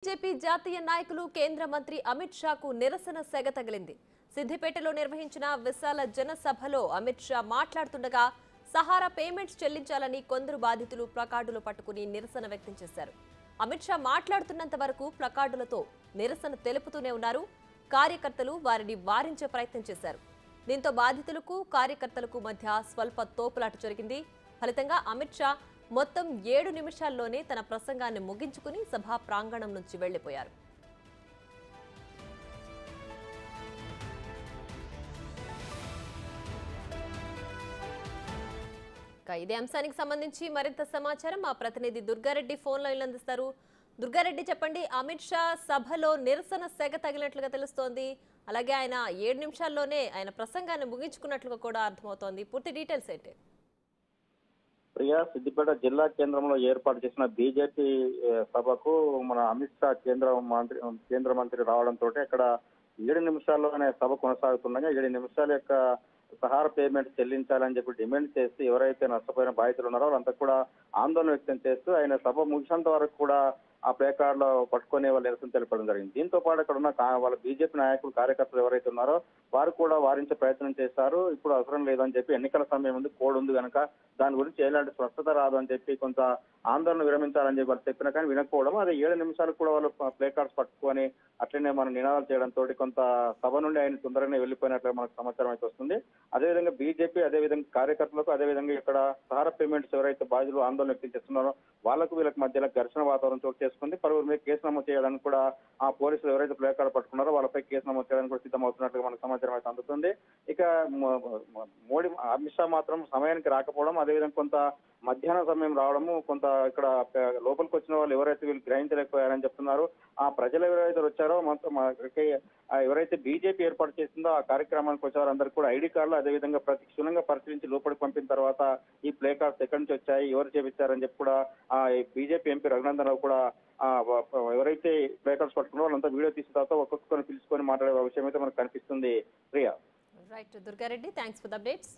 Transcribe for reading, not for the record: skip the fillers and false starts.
BJP జాతీయ నాయకులు కేంద్ర మంత్రి అమిత్ షాకు నిరసన సెగ తగిలింది. సిద్దిపేటలో నిర్వహించిన విశాల జనసభలో అమిత్ షా మాట్లాడుతుండగా సహారా పేమెంట్స్ చెల్లించాలని కొందరు బాధితులు ప్లకార్డులు పట్టుకుని నిరసన వ్యక్తం చేశారు. అమిత్ షా మాట్లాడుతున్నంత వరకు ప్లకార్డులతో నిరసన తెలుపుతూనే ఉన్నారు. కార్యకర్తలు వారిని వారించే ప్రయత్నం చేశారు. దీంతో బాధితులకు కార్యకర్తలకు మధ్య స్వల్ప తోపులాట జరిగింది. ఫలితంగా అమిత్ షా మొత్తం 7 నిమిషాల్లోనే తన ప్రసంగాన్ని ముగించుకుని సభా ప్రాంగణం నుంచి వెళ్లిపోయారు. ఇదే అంశానికి సంబంధించి మరింత సమాచారం మా ప్రతినిధి దుర్గారెడ్డి ఫోన్ లైన్లో అందిస్తారు. దుర్గారెడ్డి, చెప్పండి. అమిత్ షా సభలో నిరసన సెగ తగిలినట్లుగా తెలుస్తోంది. అలాగే ఆయన 7 నిమిషాల్లోనే ఆయన ప్రసంగాన్ని ముగించుకున్నట్లుగా కూడా అర్థమవుతోంది. పూర్తి డీటెయిల్స్ ఏంటి? ప్రియా, సిద్దిపేట జిల్లా కేంద్రంలో ఏర్పాటు చేసిన బీజేపీ సభకు మన అమిత్ షా కేంద్ర మంత్రి రావడంతో అక్కడ 7 నిమిషాల్లోనే సభ కొనసాగుతుండగా 7 నిమిషాల యొక్క సహారా పేమెంట్ చెల్లించాలని చెప్పి డిమాండ్ చేసి ఎవరైతే నష్టపోయిన బాధితులు ఉన్నారో వాళ్ళంతా కూడా ఆందోళన వ్యక్తం చేస్తూ ఆయన సభ ముగిసేంత వరకు కూడా ఆ ప్లే కార్డులో పట్టుకునే వాళ్ళు నిరసన తెలపడం జరిగింది. దీంతో పాటు అక్కడ ఉన్న వాళ్ళ బీజేపీ నాయకులు కార్యకర్తలు ఎవరైతే ఉన్నారో వారు కూడా వారించే ప్రయత్నం చేశారు. ఇప్పుడు అవసరం లేదని చెప్పి, ఎన్నికల సమయం ఉంది, కోడ్ ఉంది కనుక దాని గురించి ఎలాంటి స్పష్టత రాదు అని చెప్పి కొంత ఆందోళన విరమించాలని చెప్పి వాళ్ళు చెప్పినా కానీ వినకపోవడం, అదే 7 నిమిషాలు కూడా వాళ్ళు ప్లే కార్డ్స్ పట్టుకొని అట్లనే మన నినాదాలు చేయడంతో కొంత సభ నుండి ఆయన తొందరగానే వెళ్ళిపోయినట్లు మనకు సమాచారం అయితే వస్తుంది. అదేవిధంగా బీజేపీ, అదేవిధంగా కార్యకర్తలకు, అదేవిధంగా ఇక్కడ సహారా పేమెంట్స్ ఎవరైతే బాధితులు ఆందోళన వ్యక్తం చేస్తున్నారో వాళ్ళకు వీళ్ళకి మధ్యలో ఘర్షణ వాతావరణం చోటు చేసుకుంది. పలువురు మీద కేసు నమోదు చేయడానికి కూడా ఆ పోలీసులు ఎవరైతే ప్లే కార్డు పట్టుకున్నారో వాళ్ళపై కేసు నమోదు చేయడానికి కూడా సిద్ధమవుతున్నట్లుగా మనకు సమాచారం అయితే అందుతుంది. ఇక అమిత్ షా మాత్రం సమయానికి రాకపోవడం, అదేవిధంగా కొంత మధ్యాహ్నం సమయం రావడము, కొంత ఇక్కడ లోపలికి వచ్చిన వాళ్ళు ఎవరైతే వీళ్ళు గ్రహించలేకపోయారని చెప్తున్నారు. ఆ ప్రజలు ఎవరైతే వచ్చారో మొత్తం ఎవరైతే బీజేపీ ఏర్పాటు చేసిందో ఆ కార్యక్రమానికి వచ్చారో అందరూ కూడా ఐడి కార్డులు అదేవిధంగా క్షుణ్ణంగా పరిశీలించి లోపలికి పంపిన తర్వాత ఈ ప్లే కార్డ్స్ ఎక్కడి నుంచి వచ్చాయి, ఎవరు చేపించారని చెప్పి కూడా ఆ బీజేపీ ఎంపీ రఘునందన్ రావు కూడా ఎవరైతే ప్లే కార్డ్స్ పట్టుకున్నారో వాళ్ళంతా వీడియో తీసిన తర్వాత ఒక్కొక్కరిని పిలుచుకొని మాట్లాడే విషయం అయితే మనకు కనిపిస్తుంది. Priya. Right Durga Reddy, thanks for the updates.